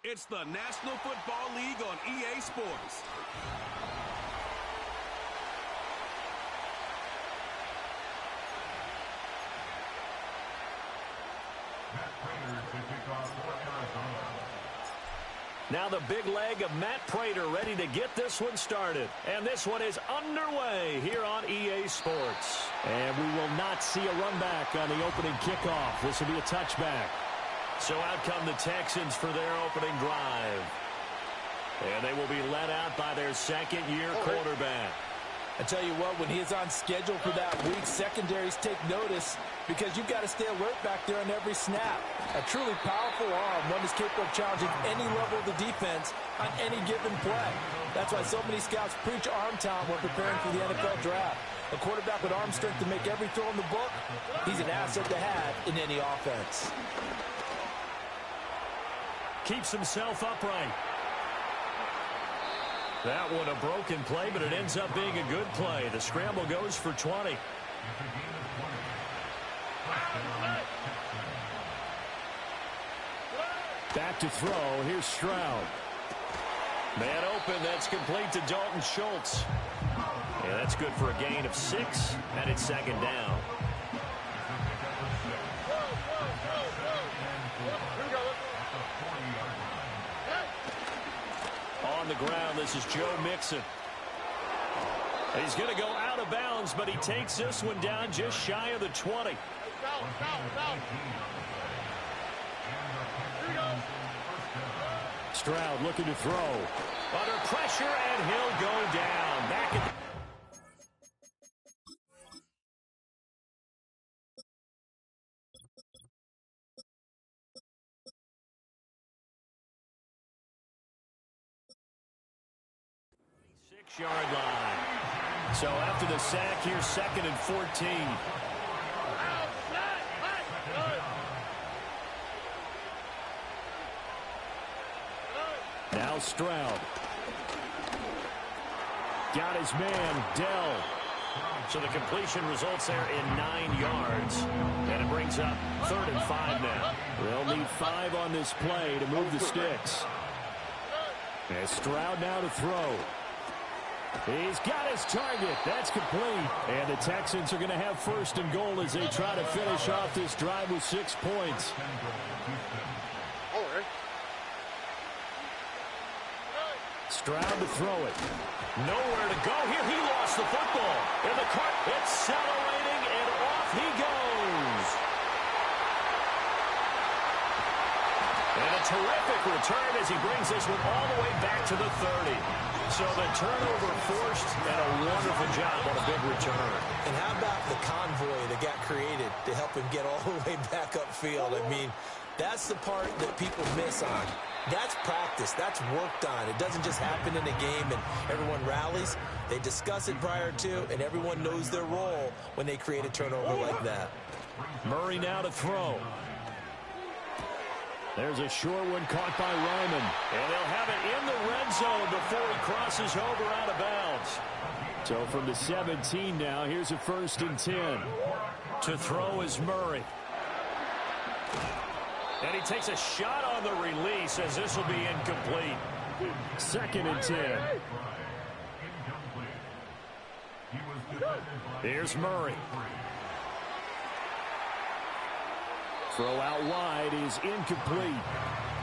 It's the National Football League on EA Sports. Now the big leg of Matt Prater ready to get this one started. And this one is underway here on EA Sports. And we will not see a run back on the opening kickoff. This will be a touchback. So out come the Texans for their opening drive. And they will be led out by their second-year quarterback. I tell you what, when he's on schedule for that week, secondaries take notice because you've got to stay alert back there on every snap. A truly powerful arm, one is capable of challenging any level of the defense on any given play. That's why so many scouts preach arm talent when preparing for the NFL draft. A quarterback with arm strength to make every throw in the book, he's an asset to have in any offense. Keeps himself upright. That one a broken play, but it ends up being a good play. The scramble goes for 20. Back to throw. Here's Stroud. Man open. That's complete to Dalton Schultz. Yeah, that's good for a gain of 6, and it's second down. On the ground, this is Joe Mixon. He's going to go out of bounds, but he takes this one down just shy of the 20. Stroud looking to throw. Under pressure, and he'll go down. Back at the 6-yard line. So after the sack, here's 2nd and 14. Now Stroud. Got his man, Dell. So the completion results there in 9 yards. And it brings up 3rd and 5 now. They'll need 5 on this play to move the sticks. And Stroud now to throw. He's got his target. That's complete. And the Texans are going to have 1st and goal as they try to finish off this drive with 6 points. Stroud to throw it. Nowhere to go here. He lost the football. And the cart accelerating, and off he goes. And a terrific return as he brings this one all the way back to the 30. So the turnover forced, and a wonderful job on a big return. And how about the convoy that got created to help him get all the way back upfield? I mean, that's the part that people miss on. That's practice. That's worked on. It doesn't just happen in a game and everyone rallies. They discuss it prior to, and everyone knows their role when they create a turnover like that. Murray now to throw. There's a short one caught by Ryman. And they'll have it in the red zone before he crosses over out of bounds. So from the 17 now, here's a 1st and 10. To throw is Murray. And he takes a shot on the release as this will be incomplete. 2nd and 10. Here's Murray. Throw out wide is incomplete.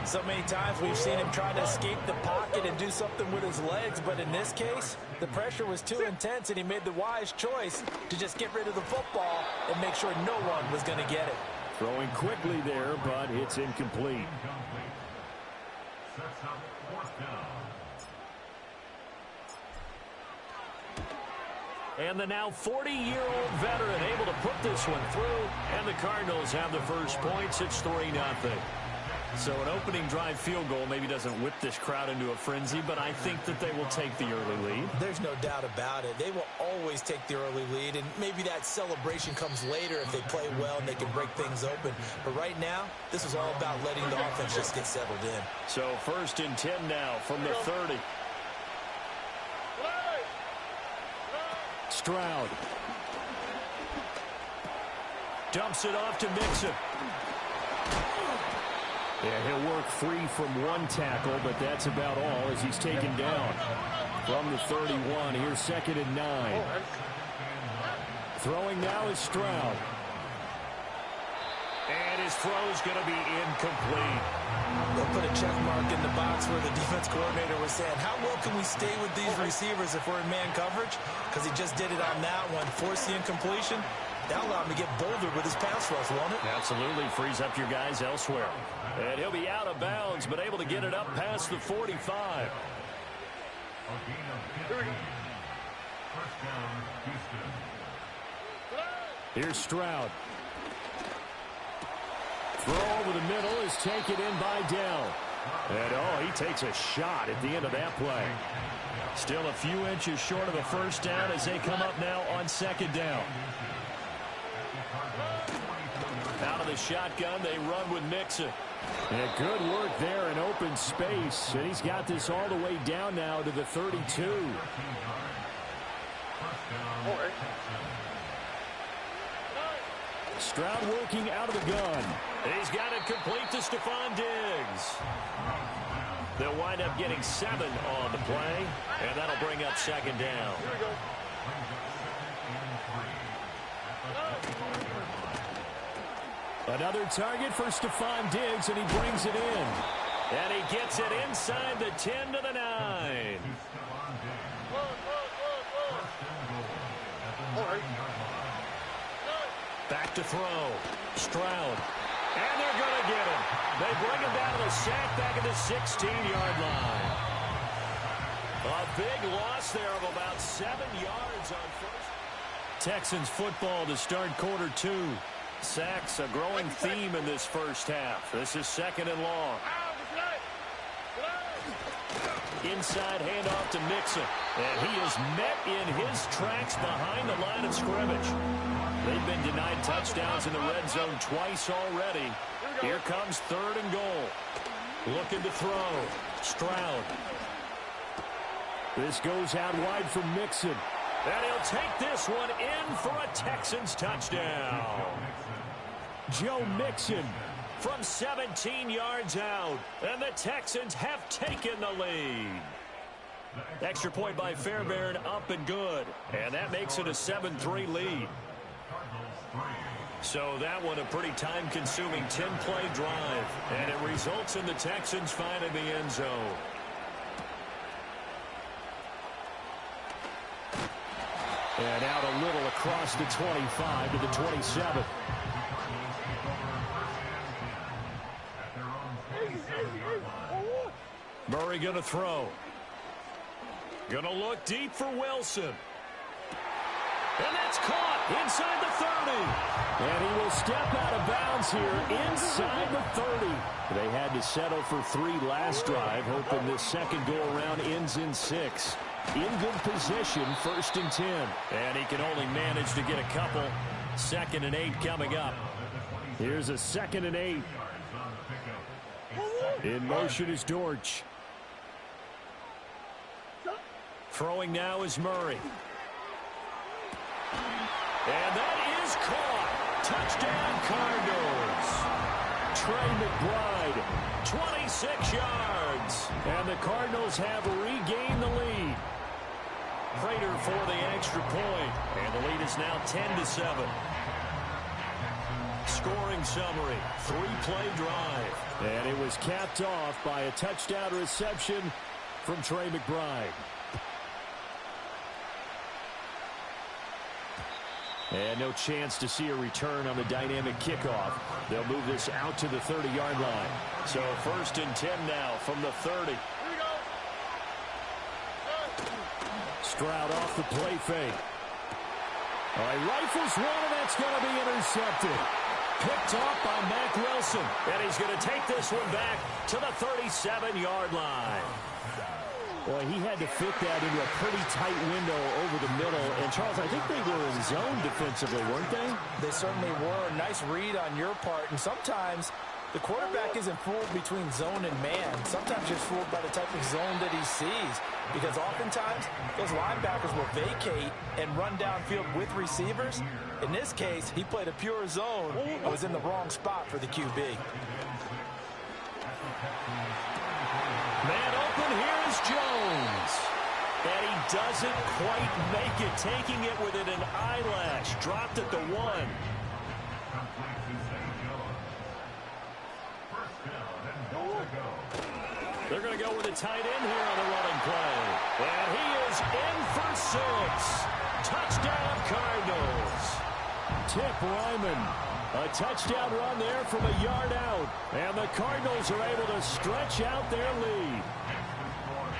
So many times we've seen him try to escape the pocket and do something with his legs, but in this case, the pressure was too intense and he made the wise choice to just get rid of the football and make sure no one was going to get it. Throwing quickly there, but it's incomplete. Sets up 4th down. And the now 40-year-old veteran able to put this one through, and the Cardinals have the first points. It's 3-0. So an opening drive field goal maybe doesn't whip this crowd into a frenzy, but I think that they will take the early lead. There's no doubt about it. They will always take the early lead, and maybe that celebration comes later if they play well and they can break things open. But right now, this is all about letting the offense just get settled in. So 1st and 10 now from the 30. Stroud. Dumps it off to Mixon. And he'll work free from one tackle, but that's about all as he's taken down from the 31. Here's 2nd and 9. Throwing now is Stroud. And his throw's going to be incomplete. They'll put a check mark in the box where the defense coordinator was saying, how well can we stay with these receivers if we're in man coverage? Because he just did it on that one. Force the incompletion. That'll allow him to get bolder with his pass rush, won't it? Absolutely. Frees up your guys elsewhere. And he'll be out of bounds, but able to get it up past the 45. Here's Stroud. Throw over the middle is taken in by Dell. And, he takes a shot at the end of that play. Still a few inches short of a first down as they come up now on 2nd down. Out of the shotgun, they run with Mixon. And good work there in open space. And he's got this all the way down now to the 32. Stroud working out of the gun. He's got it complete to Stephon Diggs. They'll wind up getting 7 on the play, and that'll bring up 2nd down. Another target for Stephon Diggs, and he brings it in. And he gets it inside the 10 to the 9. Back to throw. Stroud. And they're going to get him. They bring him down to the sack back at the 16-yard line. A big loss there of about 7 yards on first. Texans football to start quarter 2. Sacks, a growing theme in this first half. This is 2nd and long. Inside handoff to Mixon. And he is met in his tracks behind the line of scrimmage. They've been denied touchdowns in the red zone twice already. Here comes 3rd and goal. Looking to throw. Stroud. This goes out wide for Mixon. And he'll take this one in for a Texans touchdown. Joe Mixon from 17 yards out. And the Texans have taken the lead. Extra point by Fairbairn, up and good. And that makes it a 7-3 lead. So that one a pretty time-consuming 10-play drive. And it results in the Texans finding the end zone. And out a little across the 25 to the 27. Murray going to throw. Going to look deep for Wilson. And that's caught inside the 30. And he will step out of bounds here inside the 30. They had to settle for 3 last drive, hoping this second go-around ends in 6. In good position, 1st and 10. And he can only manage to get a couple. 2nd and 8 coming up. Here's a 2nd and 8. In motion is Dortch. Throwing now is Murray. And that is caught. Touchdown, Cardinals. Trey McBride, 26 yards. And the Cardinals have regained the lead. Prater for the extra point. And the lead is now 10-7. Scoring summary, 3-play drive. And it was capped off by a touchdown reception from Trey McBride. And no chance to see a return on the dynamic kickoff. They'll move this out to the 30-yard line. So 1st and 10 now from the 30. Stroud off the play fake. All right, rifles one, and that's going to be intercepted. Picked off by Mack Wilson. And he's going to take this one back to the 37-yard line. Boy, he had to fit that into a pretty tight window over the middle. And, Charles, I think they were in zone defensively, weren't they? They certainly were. Nice read on your part. And sometimes the quarterback isn't fooled between zone and man. Sometimes you're fooled by the type of zone that he sees. Because oftentimes, those linebackers will vacate and run downfield with receivers. In this case, he played a pure zone and was in the wrong spot for the QB. Man open, here is Jones. And he doesn't quite make it, taking it within an eyelash. Dropped at the 1. They're going to go with a tight end here on the running play. And he is in for 6. Touchdown, Cardinals. Tip Ryman. A touchdown run there from a yard out. And the Cardinals are able to stretch out their lead.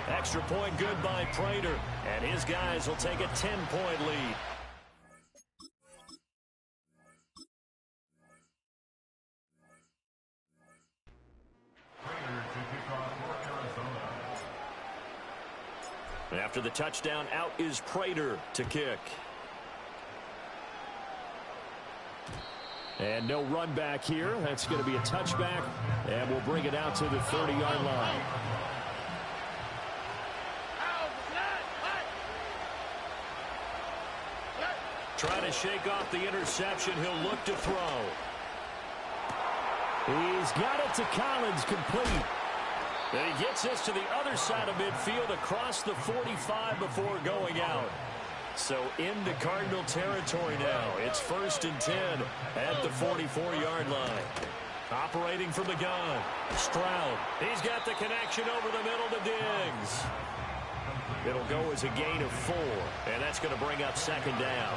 Extra point good by Prater. And his guys will take a 10-point lead. After the touchdown, out is Prater to kick. And no run back here. That's going to be a touchback. And we'll bring it out to the 30-yard line. Trying to shake off the interception. He'll look to throw. He's got it to Collins, complete. And he gets this to the other side of midfield across the 45 before going out. So into Cardinal territory now. It's 1st and 10 at the 44-yard line. Operating from the gun. Stroud. He's got the connection over the middle to Diggs. It'll go as a gain of 4. And that's going to bring up 2nd down.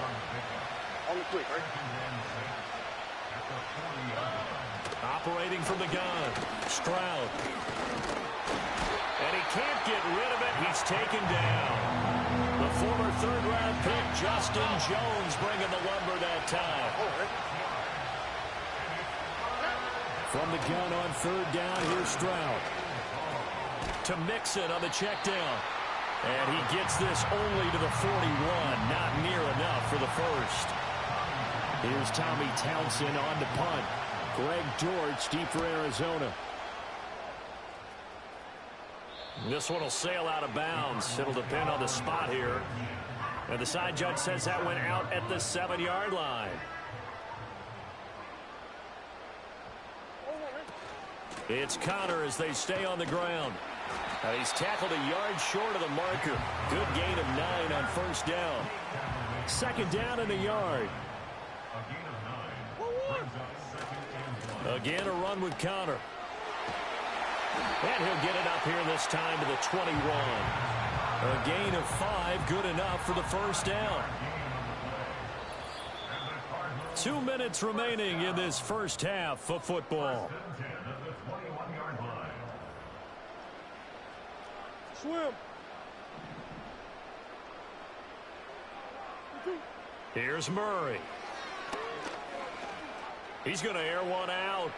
On the quick, right? Operating from the gun. Stroud. And he can't get rid of it. He's taken down. The former 3rd-round pick, Justin Jones, bringing the lumber that time. From the gun on 3rd down, here's Stroud. To Mixon on the check down. And he gets this only to the 41. Not near enough for the first. Here's Tommy Townsend on the punt. Greg George deep for Arizona. This one will sail out of bounds. It'll depend on the spot here. And the side judge says that went out at the 7-yard line. It's Connor as they stay on the ground. He's tackled a yard short of the marker. Good gain of 9 on 1st down. 2nd down in a yard. Again, a run with Connor. And he'll get it up here this time to the 21. A gain of 5, good enough for the 1st down. 2 minutes remaining in this first half of football. Swim. Here's Murray. He's going to air one out.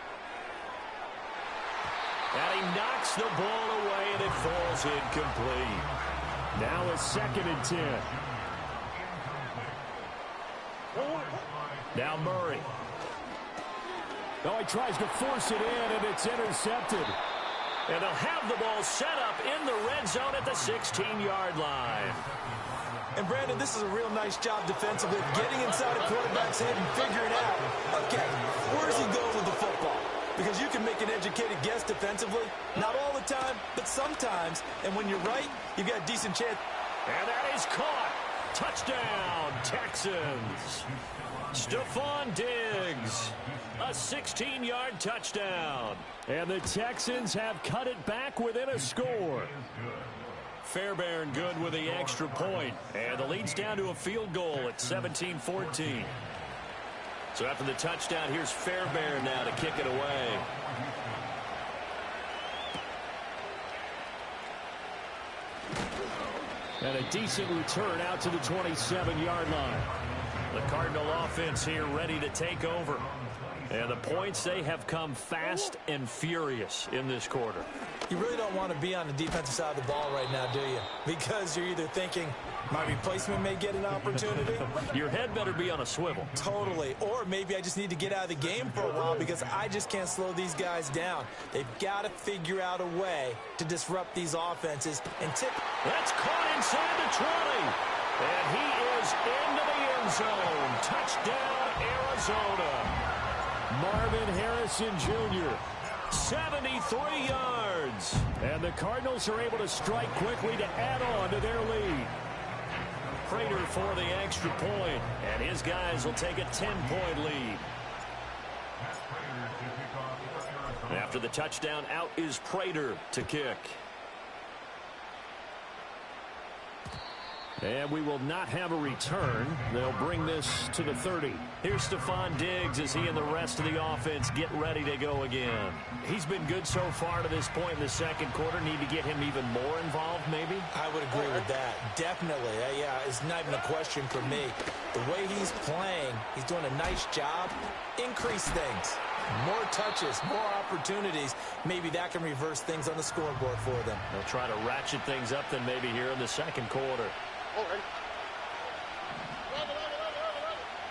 And he knocks the ball away, and it falls incomplete. Now a 2nd and 10. Now Murray. Oh, he tries to force it in, and it's intercepted. And they'll have the ball set up in the red zone at the 16-yard line. And, Brandon, this is a real nice job defensively, getting inside a quarterback's head and figuring out, okay, where's he going with the football? Because you can make an educated guess defensively. Not all the time, but sometimes. And when you're right, you've got a decent chance. And that is caught. Touchdown, Texans. Stephon Diggs. A 16-yard touchdown. And the Texans have cut it back within a score. Fairbairn good with the extra point. And the lead's down to a field goal at 17-14. So after the touchdown, here's Fairbairn now to kick it away. And a decent return out to the 27-yard line. The Cardinal offense here ready to take over. And the points, they have come fast and furious in this quarter. You really don't want to be on the defensive side of the ball right now, do you? Because you're either thinking, my replacement may get an opportunity. Your head better be on a swivel. Totally. Or maybe I just need to get out of the game for a while because I just can't slow these guys down. They've got to figure out a way to disrupt these offenses and tip. That's caught inside the 20. And he is into the end zone. Touchdown, Arizona. Marvin Harrison Jr. 73 yards. And the Cardinals are able to strike quickly to add on to their lead. Prater for the extra point, and his guys will take a 10-point lead. After the touchdown, out is Prater to kick. And we will not have a return. They'll bring this to the 30. Here's Stephon Diggs as he and the rest of the offense get ready to go again. He's been good so far to this point in the second quarter. Need to get him even more involved, maybe? I would agree with that. Definitely. Yeah, it's not even a question for me. The way he's playing, he's doing a nice job. Increase things. More touches, more opportunities. Maybe that can reverse things on the scoreboard for them. They'll try to ratchet things up then maybe here in the second quarter.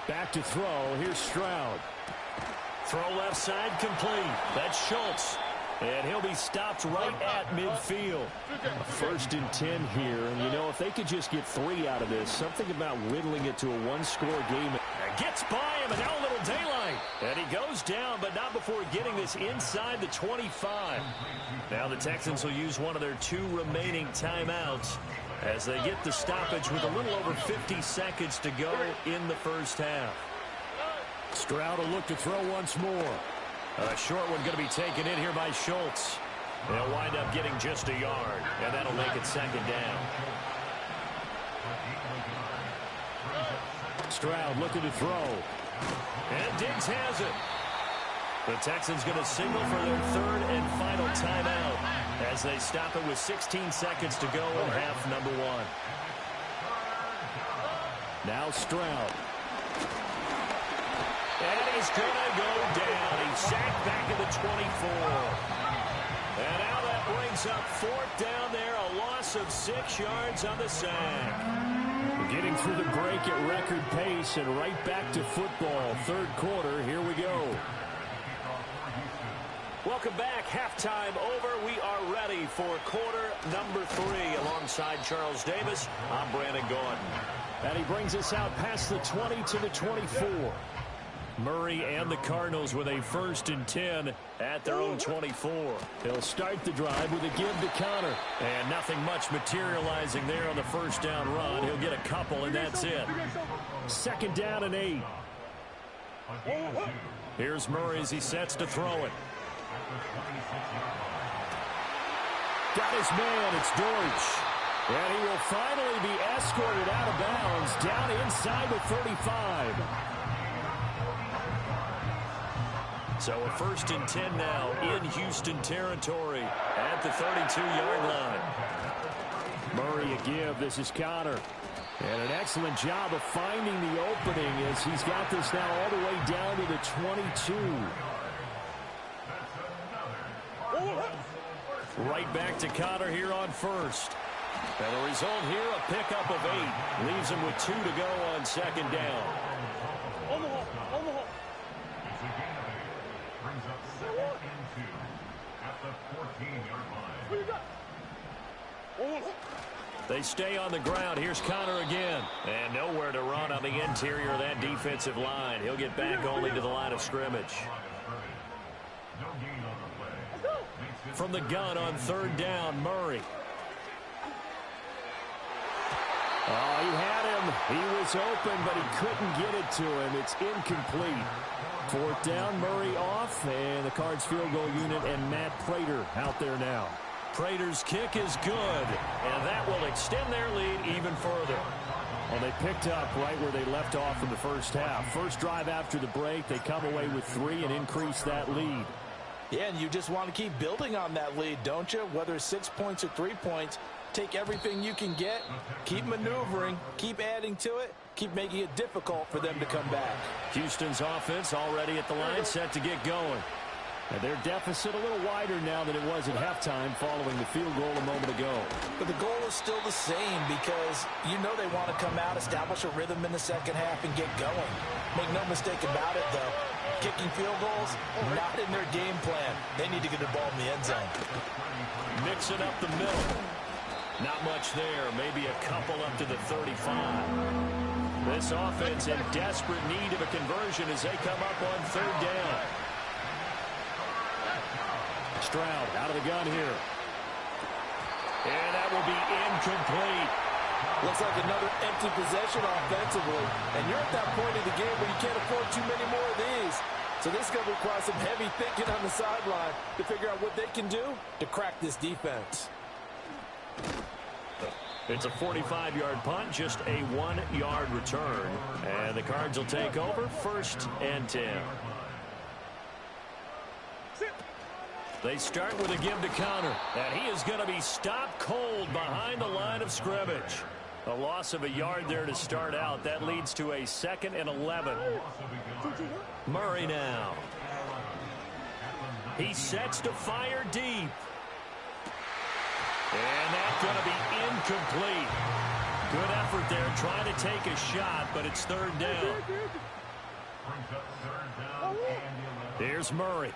Back to throw. Here's Stroud. Throw left side complete. That's Schultz. And he'll be stopped right at midfield. A 1st and 10 here. And, you know, if they could just get 3 out of this, something about whittling it to a one-score game. And gets by him, and now a little daylight. And he goes down, but not before getting this inside the 25. Now the Texans will use one of their 2 remaining timeouts as they get the stoppage with a little over 50 seconds to go in the first half. Stroud will look to throw once more. A short one going to be taken in here by Schultz. They'll wind up getting just a yard, and that'll make it 2nd down. Stroud looking to throw. And Diggs has it. The Texans going to signal for their 3rd and final timeout as they stop it with 16 seconds to go in half number 1. Now Stroud. And he's going to go down. He's sacked back at the 24. And now that brings up 4th down there, a loss of 6 yards on the sack. Getting through the break at record pace and right back to football. 3rd quarter, here we go. Welcome back. Halftime over. We are ready for quarter number 3. Alongside Charles Davis, I'm Brandon Gordon. And he brings us out past the 20 to the 24. Murray and the Cardinals with a 1st and 10 at their own 24. He'll start the drive with a give to Connor. And nothing much materializing there on the 1st down run. He'll get a couple, and that's it. 2nd down and 8. Here's Murray as he sets to throw it. Got his man. It's Deutsch. And he will finally be escorted out of bounds down inside the 35. So a 1st and 10 now in Houston territory at the 32-yard line. Murray a give. This is Connor. And an excellent job of finding the opening as he's got this now all the way down to the 22. Right back to Connor here on 1st. And the result here, a pickup of 8. Leaves him with 2 to go on 2nd down. They stay on the ground. Here's Connor again. And nowhere to run on the interior of that defensive line. He'll get back only to the line of scrimmage. From the gun on 3rd down, Murray. Oh, he had him. He was open, but he couldn't get it to him. It's incomplete. 4th down, Murray off, and the Cards field goal unit and Matt Prater out there now. Prater's kick is good, and that will extend their lead even further. Well, they picked up right where they left off in the first half. First drive after the break, they come away with 3 and increase that lead. Yeah, and you just want to keep building on that lead, don't you? Whether it's 6 points or 3 points, take everything you can get, keep maneuvering, keep adding to it, keep making it difficult for them to come back. Houston's offense already at the line, set to get going. And their deficit a little wider now than it was at halftime following the field goal a moment ago. But the goal is still the same because you know they want to come out, establish a rhythm in the second half, and get going. Make no mistake about it, though. Kicking field goals, not in their game plan. They need to get the ball in the end zone. Mixing up the middle. Not much there. Maybe a couple up to the 35. This offense in desperate need of a conversion as they come up on 3rd down. Stroud out of the gun here. And that will be incomplete. Looks like another empty possession offensively. And you're at that point in the game where you can't afford too many more of these. So this is going to require some heavy thinking on the sideline to figure out what they can do to crack this defense. It's a 45-yard punt, just a 1-yard return. And the Cards will take over, 1st and 10. They start with a give to counter. And he is going to be stopped cold behind the line of scrimmage. A loss of a yard there to start out. That leads to a 2nd and 11. Murray now. He sets to fire deep. And that's going to be incomplete. Good effort there trying to take a shot, but it's 3rd down. Here's Murray.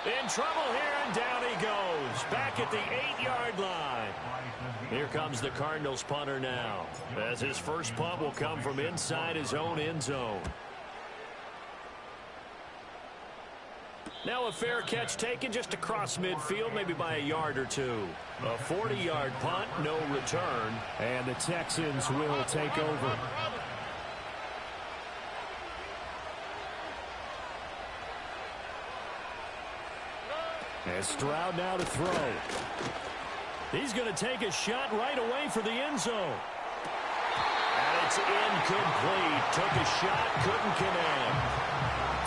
In trouble here, and down he goes. Back at the 8-yard line. Here comes the Cardinals punter now, as his first punt will come from inside his own end zone. Now a fair catch taken just across midfield, maybe by a yard or two. A 40-yard punt, no return, and the Texans will take over. And Stroud now to throw. He's going to take a shot right away for the end zone. And it's incomplete. Took a shot, couldn't connect.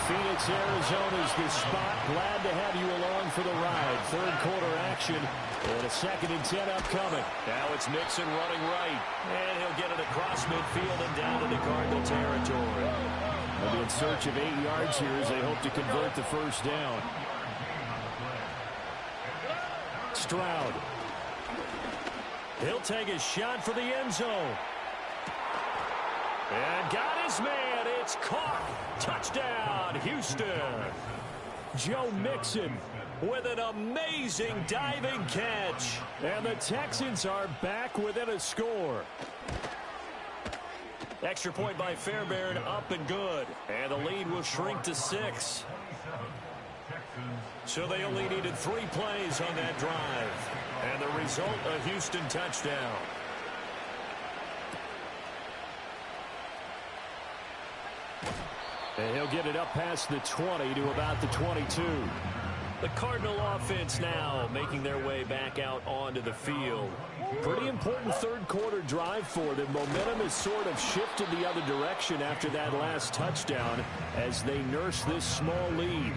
Phoenix, Arizona's the spot. Glad to have you along for the ride. 3rd quarter action and a 2nd and 10 upcoming. Now it's Mixon running right. And he'll get it across midfield and down into Cardinal territory. They'll be in search of 8 yards here as they hope to convert the 1st down. Stroud. He'll take a shot for the end zone. And got his man. It's caught. Touchdown, Houston. Joe Mixon with an amazing diving catch. And the Texans are back within a score. Extra point by Fairbairn, up and good. And the lead will shrink to 6. So they only needed 3 plays on that drive. And the result, a Houston touchdown. And he'll get it up past the 20 to about the 22. The Cardinal offense now making their way back out onto the field. Pretty important 3rd quarter drive for them. Momentum has sort of shifted the other direction after that last touchdown as they nurse this small lead.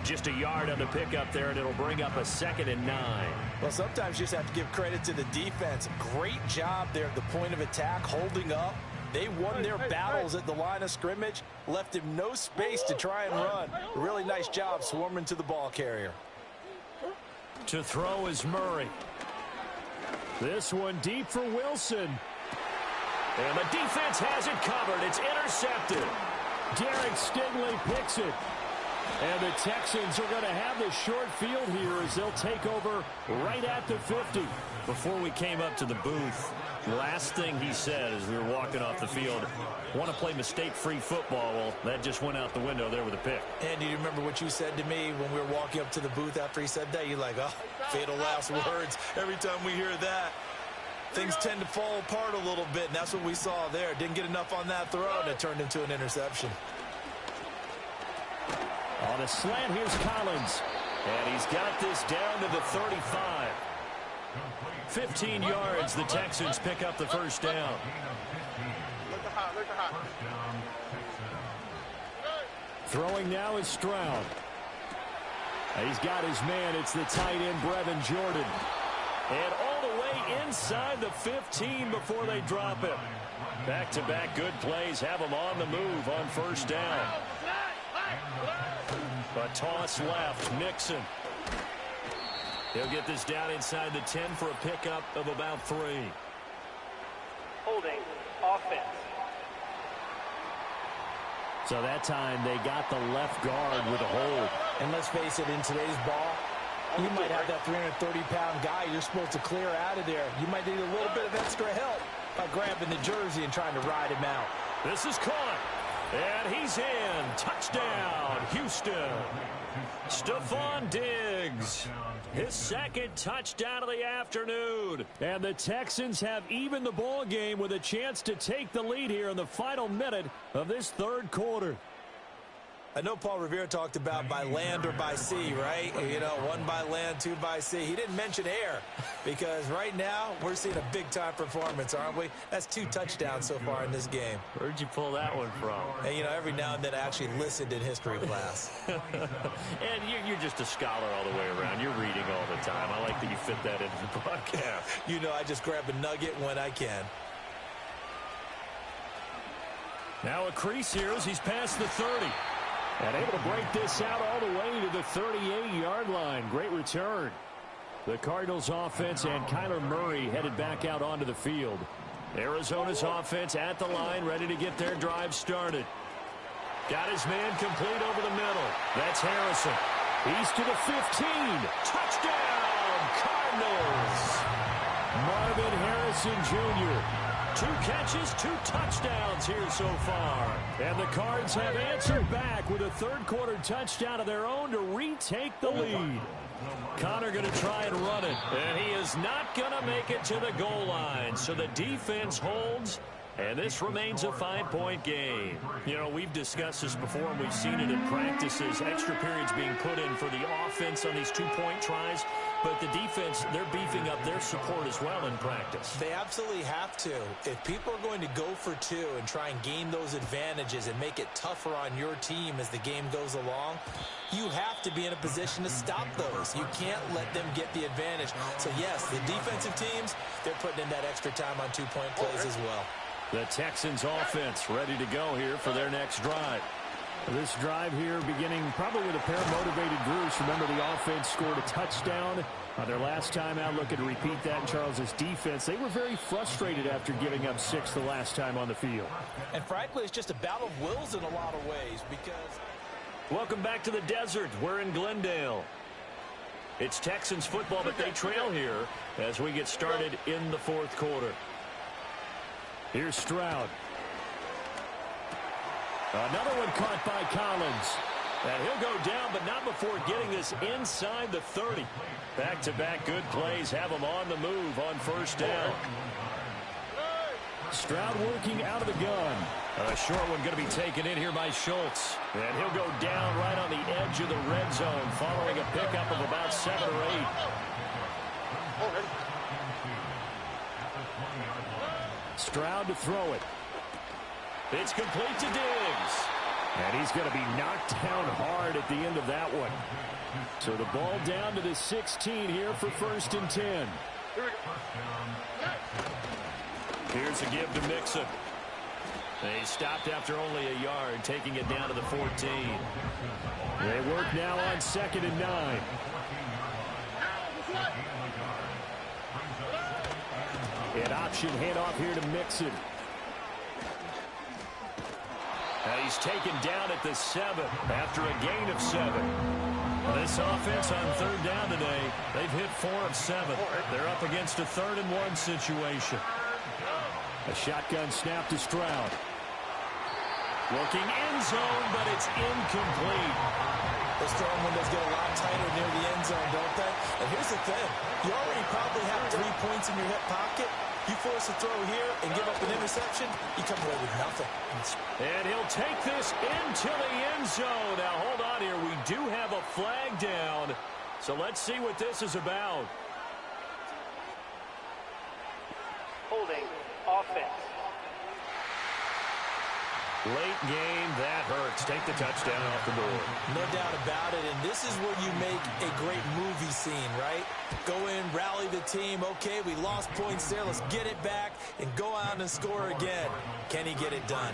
Just a yard on the pickup there, and it'll bring up a 2nd and 9. Well, sometimes you just have to give credit to the defense. Great job there at the point of attack, holding up. They won their battles at the line of scrimmage, left him no space to try and run. A really nice job swarming to the ball carrier. To throw is Murray. This one deep for Wilson. And the defense has it covered. It's intercepted. Derek Stingley picks it. And the Texans are going to have the short field here as they'll take over right at the 50. Before we came up to the booth, last thing he said as we were walking off the field, want to play mistake-free football. Well, that just went out the window there with a pick. And do you remember what you said to me when we were walking up to the booth after he said that? You're like, oh, fatal last words. Every time we hear that, things tend to fall apart a little bit, and that's what we saw there. Didn't get enough on that throw, and it turned into an interception. On a slant, here's Collins. And he's got this down to the 35. 15 yards, the Texans pick up the 1st down. Throwing now is Stroud. He's got his man. It's the tight end, Brevin Jordan. And all the way inside the 15 before they drop it. Back-to-back good plays have them on the move on 1st down. A toss left, Mixon. He'll get this down inside the 10 for a pickup of about 3. Holding offense. So that time they got the left guard with a hold. And let's face it, in today's ball, you might have that 330-pound guy you're supposed to clear out of there. You might need a little bit of extra help by grabbing the jersey and trying to ride him out. This is caught. And he's in. Touchdown, Houston. Stephon Diggs, his second touchdown of the afternoon. And the Texans have evened the ball game with a chance to take the lead here in the final minute of this third quarter. I know Paul Revere talked about by land or by sea, right? You know, one by land, two by sea. He didn't mention air because right now we're seeing a big-time performance, aren't we? That's 2 touchdowns so far in this game. Where'd you pull that one from? And, you know, every now and then I actually listened in history class. And you're just a scholar all the way around. You're reading all the time. I like that you fit that into the broadcast. You know, I just grab a nugget when I can. Now a crease here as he's past the 30. And able to break this out all the way to the 38-yard line. Great return. The Cardinals offense and Kyler Murray headed back out onto the field. Arizona's offense at the line, ready to get their drive started. Got his man complete over the middle. That's Harrison. He's to the 15. Touchdown, Cardinals. Marvin Harrison Jr. 2 catches, 2 touchdowns here so far. And the Cards have answered back with a third-quarter touchdown of their own to retake the lead. Connor going to try and run it. And he is not going to make it to the goal line. So the defense holds, and this remains a 5-point game. You know, we've discussed this before, and we've seen it in practices. Extra periods being put in for the offense on these 2-point tries. But the defense, they're beefing up their support as well in practice. They absolutely have to. If people are going to go for 2 and try and gain those advantages and make it tougher on your team as the game goes along, you have to be in a position to stop those. You can't let them get the advantage. So, yes, the defensive teams, they're putting in that extra time on 2-point plays as well. The Texans offense ready to go here for their next drive. This drive here beginning probably with a pair of motivated Bruce. Remember, the offense scored a touchdown on their last time out. Looking to repeat that in Charles's defense. They were very frustrated after giving up 6 the last time on the field. And frankly, it's just a battle of wills in a lot of ways because... Welcome back to the desert. We're in Glendale. It's Texans football, but they trail here as we get started in the fourth quarter. Here's Stroud. Another one caught by Collins. And he'll go down, but not before getting this inside the 30. Back-to-back good plays have him on the move on first down. Stroud working out of the gun. A short one going to be taken in here by Schultz. And he'll go down right on the edge of the red zone following a pickup of about 7 or 8. Stroud to throw it. It's complete to Diggs. And he's going to be knocked down hard at the end of that one. So the ball down to the 16 here for 1st and 10. Here's a give to Mixon. They stopped after only a yard, taking it down to the 14. They work now on 2nd and 9. An option handoff here to Mixon. He's taken down at the 7 after a gain of 7. This offense on 3rd down today, they've hit 4 of 7. They're up against a 3rd and 1 situation. A shotgun snap to Stroud. Looking end zone, but it's incomplete. Those throwing windows get a lot tighter near the end zone, don't they? And here's the thing. You already probably have 3 points in your hip pocket. You force a throw here and give up an interception, you come away with nothing. And he'll take this into the end zone. Now, hold on here. We do have a flag down. So let's see what this is about. Holding offense. Late game, that hurts. Take the touchdown off the board. No doubt about it, and this is where you make a great movie scene, right? Go in, rally the team. Okay, we lost points there. Let's get it back and go out and score again. Can he get it done?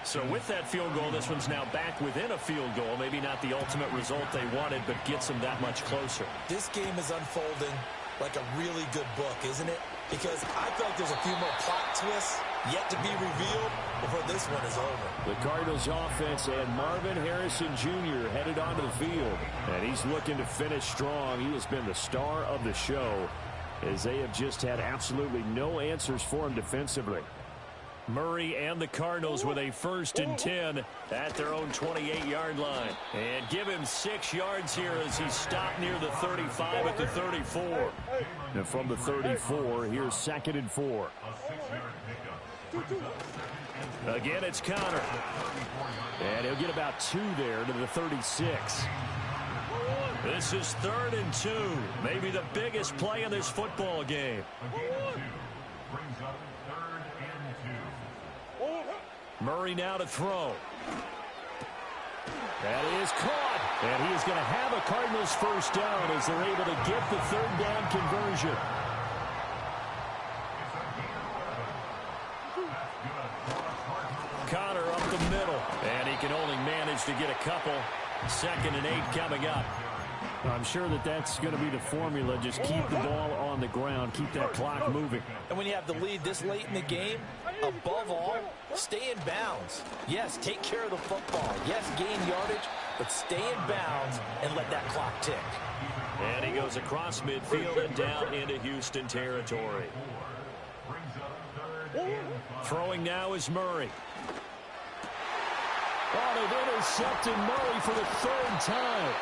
So with that field goal, this one's now back within a field goal. Maybe not the ultimate result they wanted, but gets them that much closer. This game is unfolding like a really good book, isn't it? Because I feel like there's a few more plot twists yet to be revealed before this one is over. The Cardinals offense and Marvin Harrison Jr. headed onto the field. And he's looking to finish strong. He has been the star of the show as they have just had absolutely no answers for him defensively. Murray and the Cardinals with a 1st and 10 at their own 28-yard line. And give him 6 yards here as he stopped near the 35 at the 34. And from the 34, here's 2nd and 4. Again, it's Connor. And he'll get about 2 there to the 36. This is 3rd and 2. Maybe the biggest play in this football game. Murray now to throw. That is caught. And he is going to have a Cardinals 1st down as they're able to get the 3rd down conversion. Connor up the middle. And he can only manage to get a couple. 2nd and 8 coming up. I'm sure that that's going to be the formula. Just keep the ball on the ground. Keep that clock moving. And when you have the lead this late in the game, above all, stay in bounds. Yes, take care of the football. Yes, gain yardage, but stay in bounds and let that clock tick. And he goes across midfield and down into Houston territory. Throwing now is Murray. Oh, they've intercepted Murray for the 3rd time.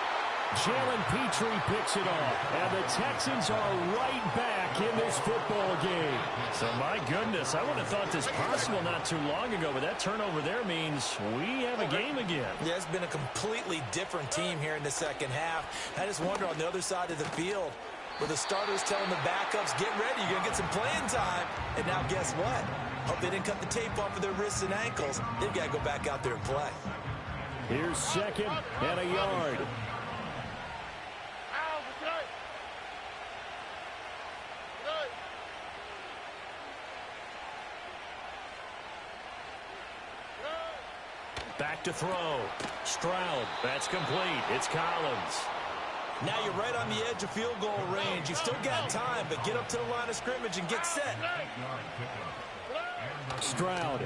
Jalen Petrie picks it off, and the Texans are right back in this football game. So, my goodness, I would have thought this possible not too long ago, but that turnover there means we have a game again. Yeah, it's been a completely different team here in the 2nd half. I just wonder on the other side of the field, where the starters telling the backups, get ready, you're going to get some playing time. And now guess what? Hope they didn't cut the tape off of their wrists and ankles. They've got to go back out there and play. Here's 2nd and a yard. Back to throw. Stroud. That's complete. It's Collins. Now you're right on the edge of field goal range. You've still got time, but get up to the line of scrimmage and get set. Stroud.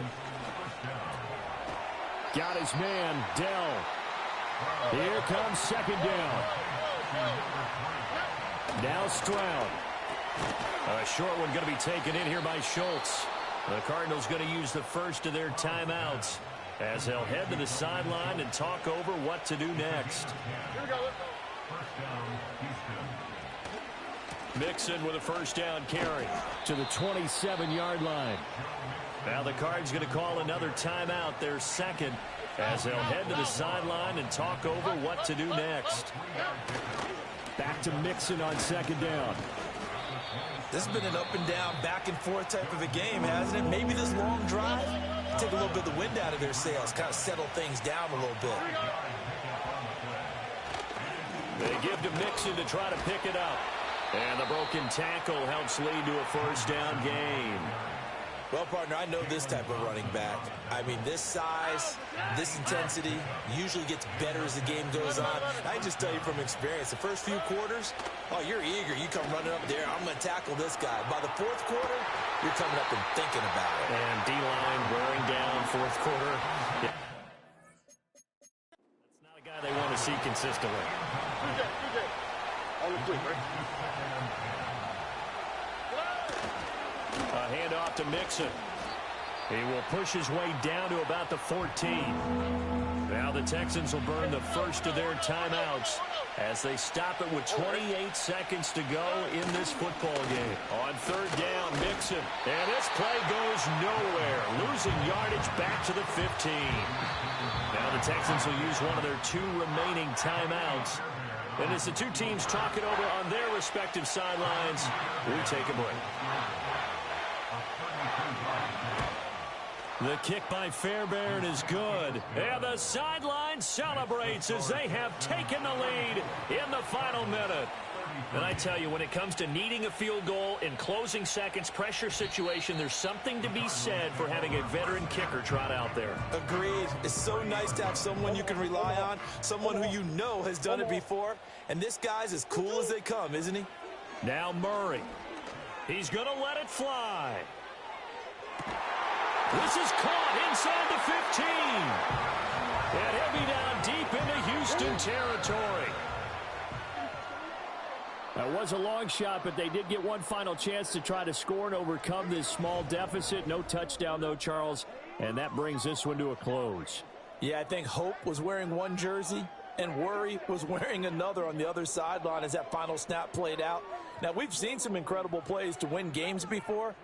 Got his man, Dell. Here comes 2nd down. Now Stroud. A short one going to be taken in here by Schultz. The Cardinals going to use the first of their timeouts as they'll head to the sideline and talk over what to do next. Mixon with a 1st down carry to the 27-yard line. Now the Cards going to call another timeout, their 2nd, as they'll head to the sideline and talk over what to do next. Back to Mixon on 2nd down. This has been an up and down, back and forth type of a game, hasn't it? Maybe this long drive, take a little bit of the wind out of their sails, kind of settle things down a little bit. They give to Mixon to try to pick it up. And the broken tackle helps lead to a 1st down gain. Well, partner, I know this type of running back. I mean, this size, this intensity usually gets better as the game goes on. I just tell you from experience, the first few quarters, oh, you're eager. You come running up there, I'm going to tackle this guy. By the 4th quarter, you're coming up and thinking about it. And D-line wearing down 4th quarter. Yeah. That's not a guy they want to see consistently. A handoff to Mixon. He will push his way down to about the 14. Now the Texans will burn the first of their timeouts as they stop it with 28 seconds to go in this football game. On 3rd down, Mixon. And this play goes nowhere. Losing yardage back to the 15. Now the Texans will use one of their 2 remaining timeouts. And as the 2 teams talk it over on their respective sidelines, we take a break. The kick by Fairbairn is good. And the sideline celebrates as they have taken the lead in the final minute. And I tell you, when it comes to needing a field goal in closing seconds, pressure situation, there's something to be said for having a veteran kicker trot out there. Agreed. It's so nice to have someone you can rely on, someone who you know has done it before. And this guy's as cool as they come, isn't he? Now Murray. He's going to let it fly. This is caught inside the 15. And he'll be down deep into Houston territory. That was a long shot, but they did get one final chance to try to score and overcome this small deficit. No touchdown, though, Charles, and that brings this one to a close. Yeah, I think Hope was wearing one jersey and Worry was wearing another on the other sideline as that final snap played out. Now, we've seen some incredible plays to win games before.